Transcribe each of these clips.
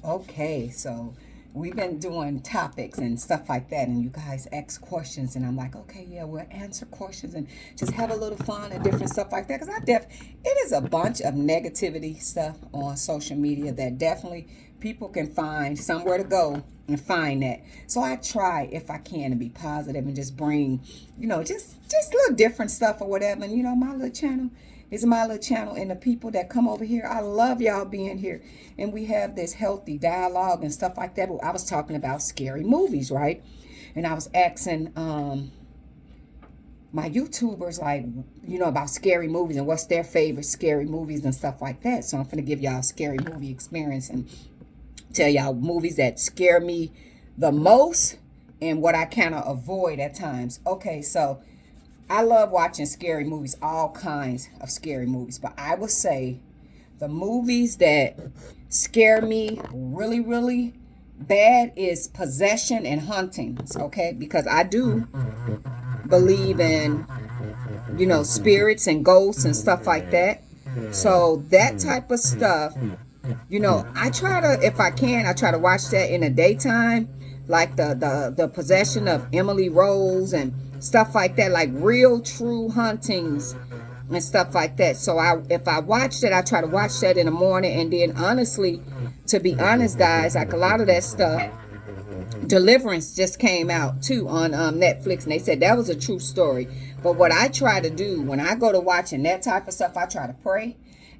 Okay, so we've been doing topics and stuff like that, and you guys ask questions, and I'm like, okay, yeah, we'll answer questions and just have a little fun and different stuff like that. Because it is a bunch of negativity stuff on social media that definitely people can find somewhere to go and find that. So I try if I can to be positive and just bring, just little different stuff or whatever. And my little channel is my little channel, and the people that come over here, I love y'all being here, and we have this healthy dialogue and stuff like that. But I was talking about scary movies, right? And I was asking my YouTubers, like, about scary movies and what's their favorite scary movies and stuff like that. So I'm gonna give y'all a scary movie experience and tell y'all movies that scare me the most and what I kind of avoid at times. Okay, so I love watching scary movies, all kinds of scary movies, but I would say the movies that scare me really, really bad is possession and hauntings, okay? Because I do believe in, spirits and ghosts and stuff like that. So that type of stuff, I try to, if I can, I try to watch that in the daytime, like the possession of Emily Rose and stuff like that, like real true hauntings and stuff like that. So if I watch that, I try to watch that in the morning. And then honestly, to be honest, guys, like a lot of that stuff, Deliverance just came out too on Netflix, and they said that was a true story. But what I try to do when I go to watching that type of stuff, I try to pray.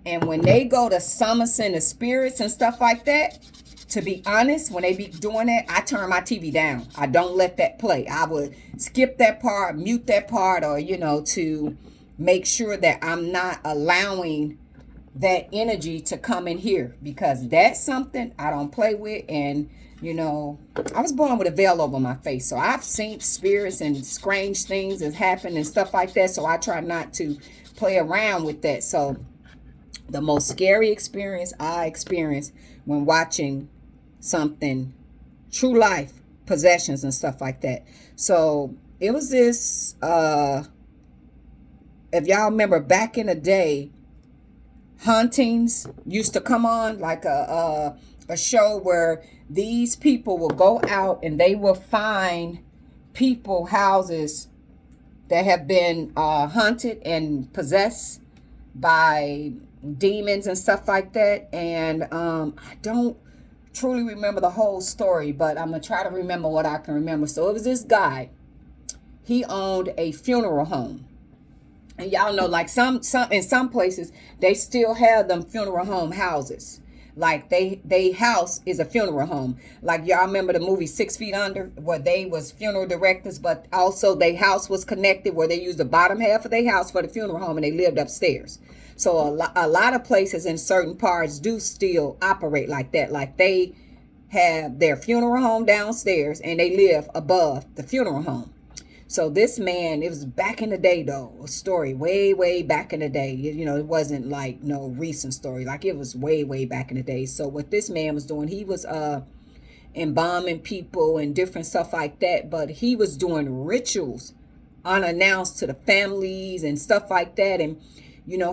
And when they go to summoning the spirits and stuff like that, to be honest, when they be doing that, I turn my TV down. I don't let that play. I would skip that part, mute that part, or to make sure that I'm not allowing that energy to come in here, because that's something I don't play with. And I was born with a veil over my face, so I've seen spirits and strange things that happen and stuff like that, so I try not to play around with that. So the most scary experience I experienced when watching something true life, possessions and stuff like that. So it was this if y'all remember back in the day, hauntings used to come on, like a show where these people will go out and they will find people houses that have been haunted and possessed by demons and stuff like that. And I don't truly remember the whole story, but I'm gonna try to remember what I can remember. So it was this guy. He owned a funeral home, and y'all know, like some in some places they still have them funeral home houses. Like they house is a funeral home. Like y'all remember the movie 6 Feet Under, where they was funeral directors, but also their house was connected, where they used the bottom half of their house for the funeral home and they lived upstairs. So a lot of places in certain parts do still operate like that. Like they have their funeral home downstairs and they live above the funeral home. So this man, it was back in the day though, a story way, way back in the day. It wasn't like no recent story. Like it was way, way back in the day. So what this man was doing, he was embalming people and different stuff like that. But he was doing rituals unannounced to the families and stuff like that. And,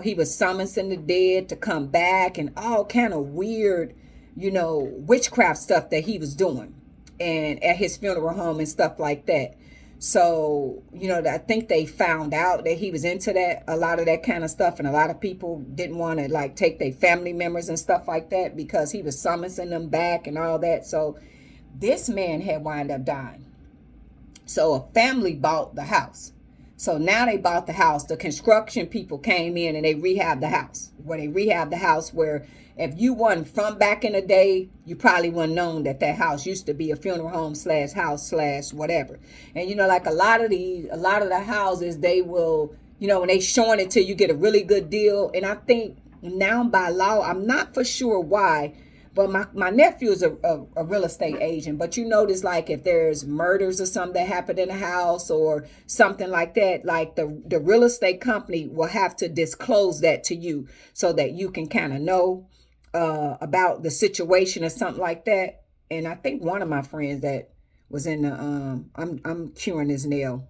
he was summoning the dead to come back and all kind of weird, witchcraft stuff that he was doing and at his funeral home and stuff like that. So, I think they found out that he was into that, a lot of that kind of stuff. And a lot of people didn't want to like take their family members and stuff like that because he was summoning them back and all that. So this man had wound up dying. So a family bought the house. So now they bought the house. The construction people came in and they rehabbed the house. Where they rehabbed the house, where if you wasn't from back in the day, you probably wouldn't known that that house used to be a funeral home slash house slash whatever. And like a lot of the houses, they will, when they showing it to you, get a really good deal. And I think now by law, I'm not for sure why, but my nephew is a real estate agent. But notice, like, if there's murders or something that happened in a house or something like that, like the real estate company will have to disclose that to you so that you can kind of know about the situation or something like that. And I think one of my friends that was in the I'm curing his nail.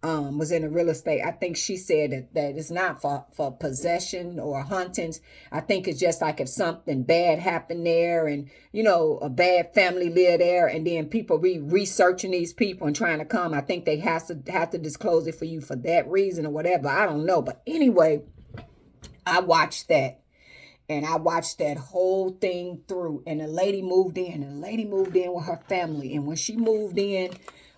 was in the real estate. I think she said that it's not for possession or huntings. I think it's just like if something bad happened there and, a bad family live there and then people researching these people and trying to come. I think they have to disclose it for you for that reason or whatever. I don't know. But anyway, I watched that. And I watched that whole thing through. And the lady moved in. And the lady moved in with her family. And when she moved in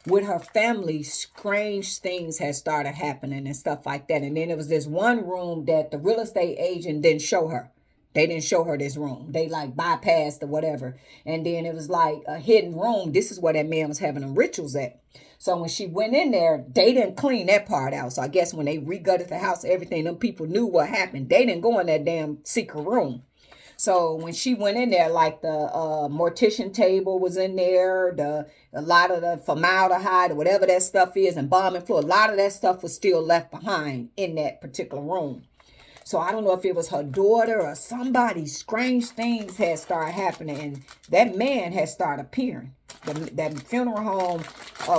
with her family, strange things had started happening and stuff like that. And then there was this one room that the real estate agent didn't show her. They didn't show her this room. They like bypassed or whatever. And then it was like a hidden room. This is where that man was having them rituals at. So when she went in there, they didn't clean that part out. So I guess when they regutted the house, everything, them people knew what happened. They didn't go in that damn secret room. So when she went in there, like the mortician table was in there, a lot of the formaldehyde or whatever that stuff is, and bombing fluid, a lot of that stuff was still left behind in that particular room. So I don't know if it was her daughter or somebody. Strange things had started happening, and that man had started appearing. That funeral home,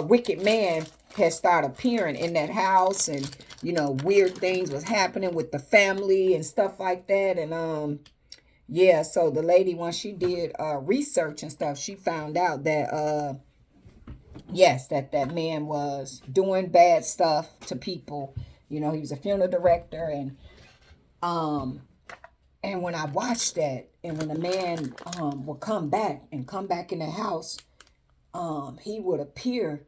wicked man had started appearing in that house, and weird things was happening with the family and stuff like that. And yeah, so the lady, once she did research and stuff, she found out that yes, that man was doing bad stuff to people. He was a funeral director, and when I watched that, and when the man would come back in the house, he would appear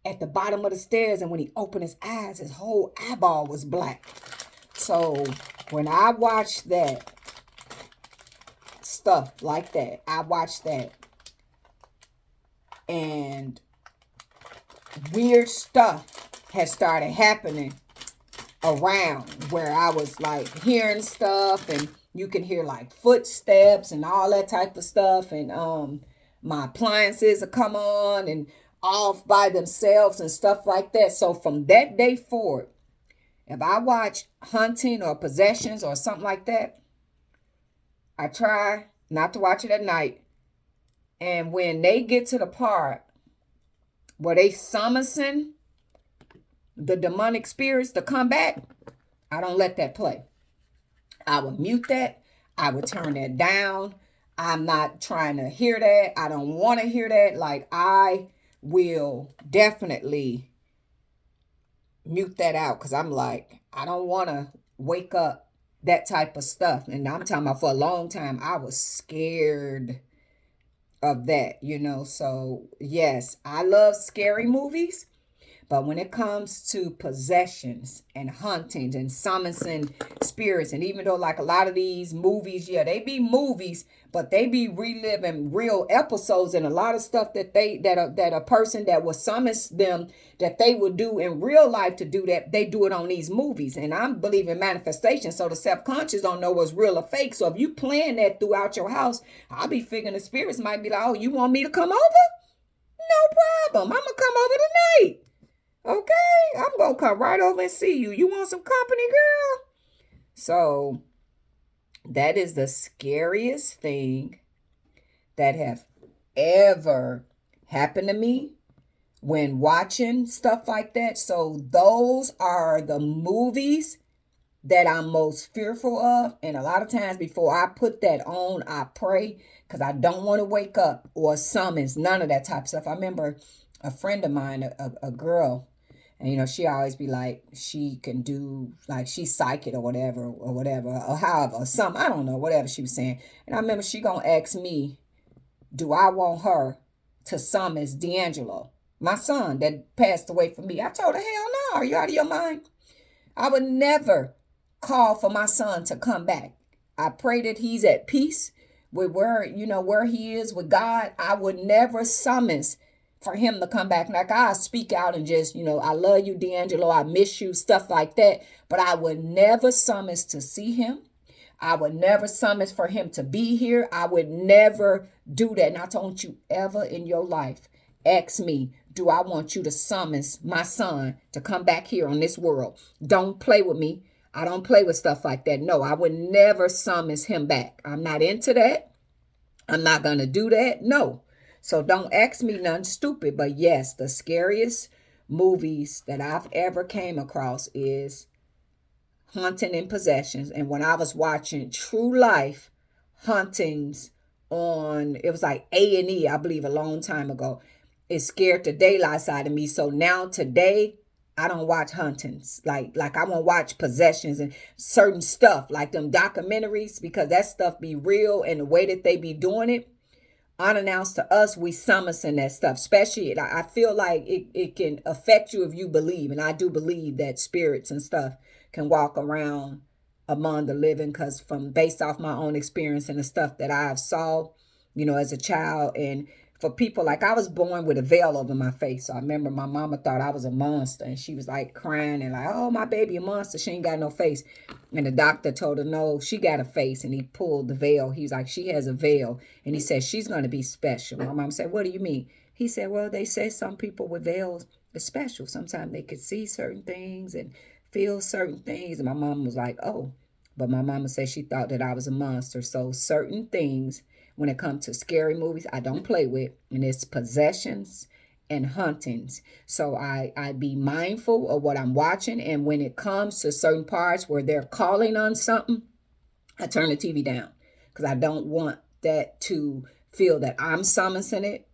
at the bottom of the stairs, and when he opened his eyes, his whole eyeball was black. So when I watched that stuff like that, I watched that, and weird stuff has started happening around where I was like hearing stuff, and you can hear like footsteps and all that type of stuff, and my appliances will come on and off by themselves and stuff like that. So from that day forward, if I watch hunting or possessions or something like that, I try not to watch it at night. And when they get to the part where they summon the demonic spirits to come back, I don't let that play. I would mute that. I would turn that down. I'm not trying to hear that. I don't want to hear that. Like, I will definitely mute that out, because I'm like, I don't want to wake up that type of stuff. And I'm talking about for a long time, I was scared of that, So yes, I love scary movies. But when it comes to possessions and huntings and summoning spirits, and even though like a lot of these movies, yeah, they be movies, but they be reliving real episodes, and a lot of stuff that a person that will summon them, that they would do in real life to do that, they do it on these movies. And I believe in manifestation, so the self-conscious don't know what's real or fake. So if you plan that throughout your house, I'll be figuring the spirits might be like, oh, you want me to come over? No problem. I'm going to come over tonight. Okay, I'm going to come right over and see you. You want some company, girl? So that is the scariest thing that have ever happened to me when watching stuff like that. So those are the movies that I'm most fearful of. And a lot of times before I put that on, I pray, because I don't want to wake up or summons, none of that type of stuff. I remember a friend of mine, a girl, and she always be like, she can do, like, she's psychic or whatever, or however, or something, I don't know, whatever she was saying. And I remember she gonna ask me, do I want her to summon D'Angelo, my son that passed away from me? I told her, hell no, are you out of your mind? I would never call for my son to come back. I pray that he's at peace with where he is with God. I would never summons for him to come back. Like, I speak out and just, I love you, D'Angelo, I miss you, stuff like that. But I would never summons to see him. I would never summons for him to be here. I would never do that. And I don't you ever in your life ask me, do I want you to summons my son to come back here on this world? Don't play with me. I don't play with stuff like that. No, I would never summons him back. I'm not into that. I'm not going to do that. No. So don't ask me nothing stupid. But yes, the scariest movies that I've ever came across is Haunting and Possessions. And when I was watching True Life hauntings on, it was like A&E, I believe, a long time ago, it scared the daylights out of me. So now today, I don't watch hauntings. Like I won't watch possessions and certain stuff like them documentaries, because that stuff be real, and the way that they be doing it unannounced to us, we summons in that stuff. Especially, I feel like it can affect you if you believe, and I do believe that spirits and stuff can walk around among the living, because from based off my own experience and the stuff that I have saw, as a child. And for people, like, I was born with a veil over my face. So I remember my mama thought I was a monster, and she was like crying and like, oh, my baby a monster, she ain't got no face. And the doctor told her, no, she got a face. And he pulled the veil. He was like, she has a veil. And he said, she's going to be special. My mom said, what do you mean? He said, well, they say some people with veils are special. Sometimes they could see certain things and feel certain things. And my mom was like, oh. But my mama said she thought that I was a monster. So certain things, when it comes to scary movies, I don't play with. And it's possessions and huntings. So I be mindful of what I'm watching. And when it comes to certain parts where they're calling on something, I turn the TV down, because I don't want that to feel that I'm summoning it,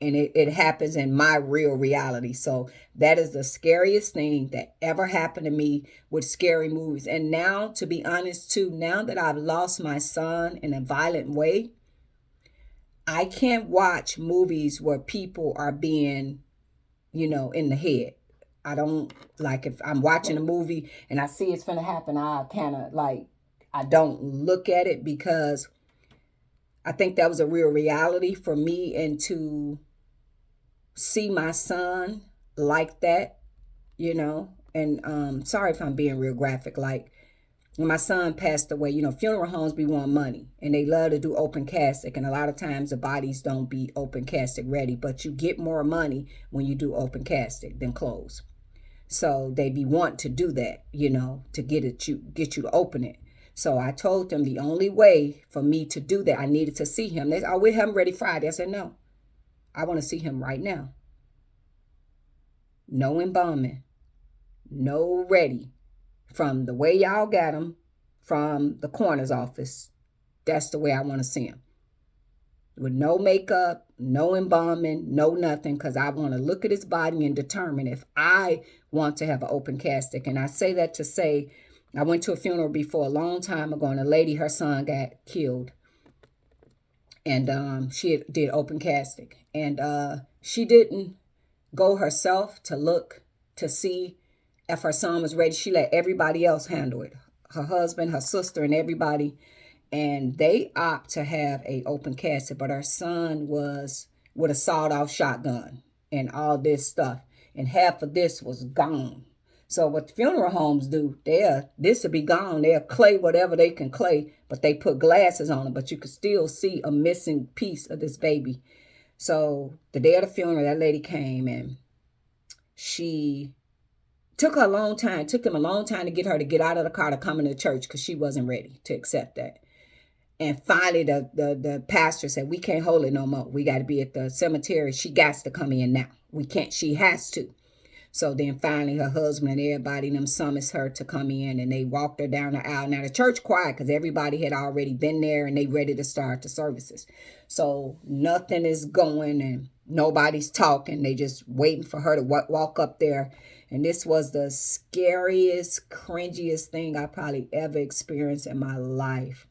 and it happens in my real reality. So that is the scariest thing that ever happened to me with scary movies. And now, to be honest too, now that I've lost my son in a violent way, I can't watch movies where people are being, in the head. I don't, like, if I'm watching a movie and I see it's gonna happen, I kind of like, I don't look at it, because I think that was a real reality for me. And to see my son like that, and sorry if I'm being real graphic, like when my son passed away, funeral homes be wanting money, and they love to do open casket, and a lot of times the bodies don't be open casket ready, but you get more money when you do open casket than closed. So they be want to do that, to get you to open it. So I told them the only way for me to do that, I needed to see him. They said, oh, we'll have him ready Friday. I said, no, I want to see him right now. No embalming, no ready. From the way y'all got him from the coroner's office, that's the way I want to see him. With no makeup, no embalming, no nothing, because I want to look at his body and determine if I want to have an open casket. And I say that to say, I went to a funeral before a long time ago, and a lady, her son got killed. And she did open casket. And she didn't go herself to look to see if her son was ready. She let everybody else handle it. Her husband, her sister, and everybody. And they opt to have a open casket, but her son was with a sawed-off shotgun and all this stuff, and half of this was gone. So what the funeral homes do, this will be gone. They'll clay whatever they can clay, but they put glasses on it, but you could still see a missing piece of this baby. So the day of the funeral, that lady came, and she took them a long time to get her to get out of the car to come into church, because she wasn't ready to accept that. And finally, the pastor said, we can't hold it no more. We got to be at the cemetery. She got to come in now. We can't. She has to. So then finally, her husband and everybody them summons her to come in, and they walked her down the aisle. Now, the church quiet, because everybody had already been there, and they ready to start the services. So nothing is going, and nobody's talking. They just waiting for her to walk up there. And this was the scariest, cringiest thing I probably ever experienced in my life.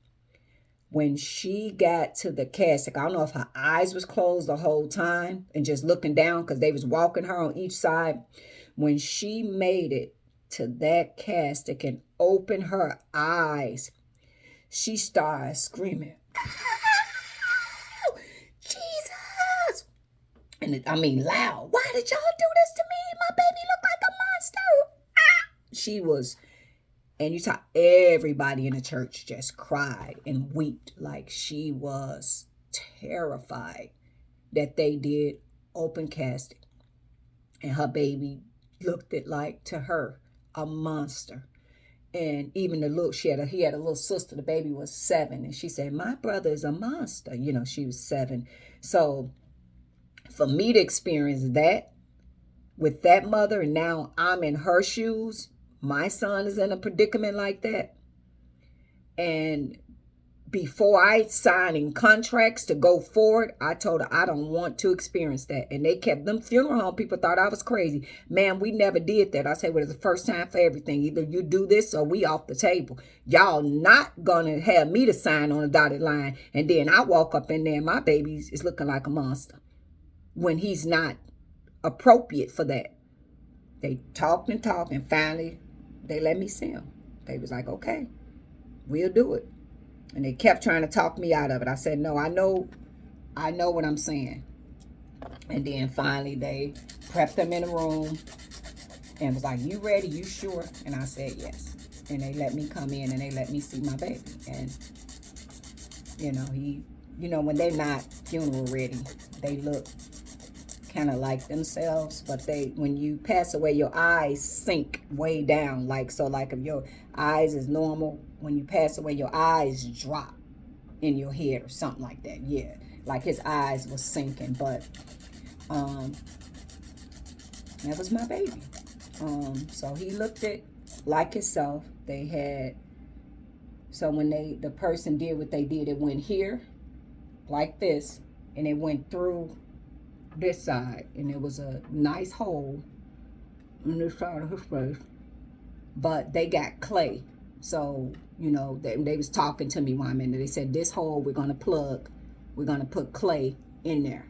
When she got to the casket, I don't know if her eyes was closed the whole time and just looking down, because they was walking her on each side. When she made it to that casket and opened her eyes, she started screaming, Jesus! And I mean loud. Why did y'all do this to me? My baby looked like a monster. She was... And you saw everybody in the church just cried and wept, like she was terrified that they did open casket. And her baby looked it like, to her, a monster. And even the look, he had a little sister, the baby was 7. And she said, my brother is a monster. She was 7. So for me to experience that, with that mother, and now I'm in her shoes. My son is in a predicament like that. And before I signing contracts to go forward, I told her I don't want to experience that. And they kept them funeral home people thought I was crazy. Man, we never did that. I said, well, it's the first time for everything. Either you do this or we off the table. Y'all not gonna have me to sign on a dotted line. And then I walk up in there and my baby is looking like a monster when he's not appropriate for that. They talked and talked, and finally they let me see him. They was like, okay, we'll do it. And they kept trying to talk me out of it. I said, no, I know what I'm saying. And then finally they prepped them in a room and was like, you ready? You sure? And I said, yes. And they let me come in and they let me see my baby. And, when they're not funeral ready, they look kind of like themselves. But when you pass away, your eyes sink way down. Like if your eyes is normal, when you pass away, your eyes drop in your head or something like that. Yeah, like his eyes was sinking. But that was my baby. So he looked it like himself. They had, so when the person did what they did, it went here like this, and it went through this side, and it was a nice hole in this side of his face. But they got clay. So, they was talking to me while I'm in there. They said, this hole we're going to plug. We're going to put clay in there.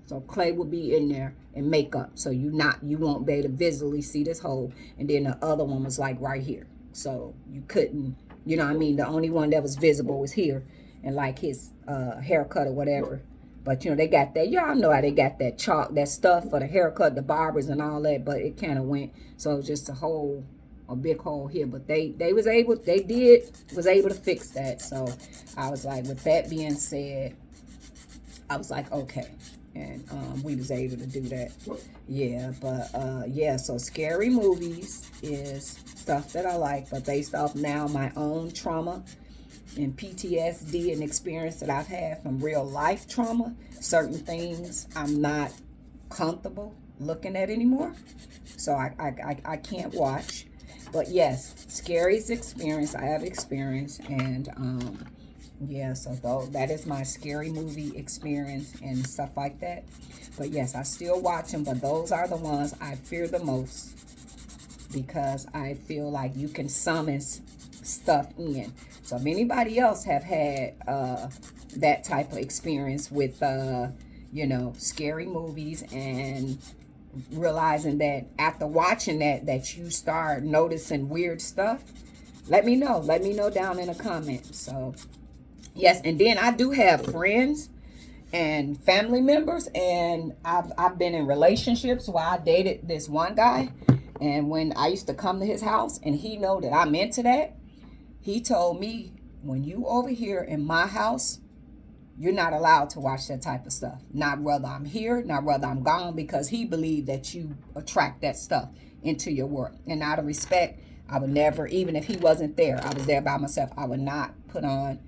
So clay will be in there and makeup. So you won't be able to visually see this hole. And then the other one was like right here. So you couldn't, the only one that was visible was here. And like his haircut or whatever. But, they got that. Y'all know how they got that chalk, that stuff for the haircut, the barbers and all that. But it kind of went. So it was just a big hole here. But they was able to fix that. So I was like, with that being said, I was like, okay. And we was able to do that. Yeah, but yeah, so scary movies is stuff that I like. But based off now my own trauma and PTSD and experience that I've had from real life trauma, certain things I'm not comfortable looking at anymore. So I can't watch. But yes, scariest experience I have experienced. And yeah, so that is my scary movie experience and stuff like that. But yes, I still watch them, but those are the ones I fear the most, because I feel like you can summon stuff in. So if anybody else have had that type of experience with scary movies, and realizing that after watching that you start noticing weird stuff, let me know down in the comments. So yes, and then I do have friends and family members, and I've been in relationships where I dated this one guy, and when I used to come to his house and he know that I'm into that, he told me, when you over here in my house, you're not allowed to watch that type of stuff. Not whether I'm here, not whether I'm gone, because he believed that you attract that stuff into your work. And out of respect, I would never, even if he wasn't there, I was there by myself, I would not put on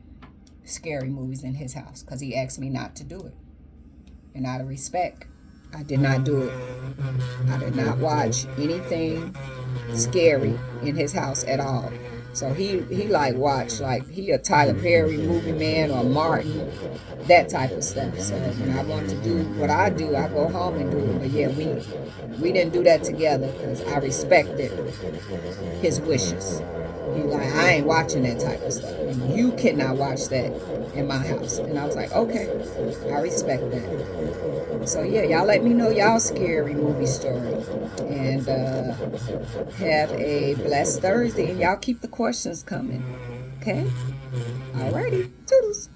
scary movies in his house, because he asked me not to do it. And out of respect, I did not do it. I did not watch anything scary in his house at all. So he like watch, like he a Tyler Perry movie man or Martin, that type of stuff. So when I want to do what I do, I go home and do it. But yeah, we didn't do that together, because I respected his wishes. He like, I ain't watching that type of stuff. And you cannot watch that in my house. And I was like, okay, I respect that. So yeah, y'all let me know y'all scary movie story. And have a blessed Thursday. And y'all keep the questions coming. Okay? Alrighty. Toodles.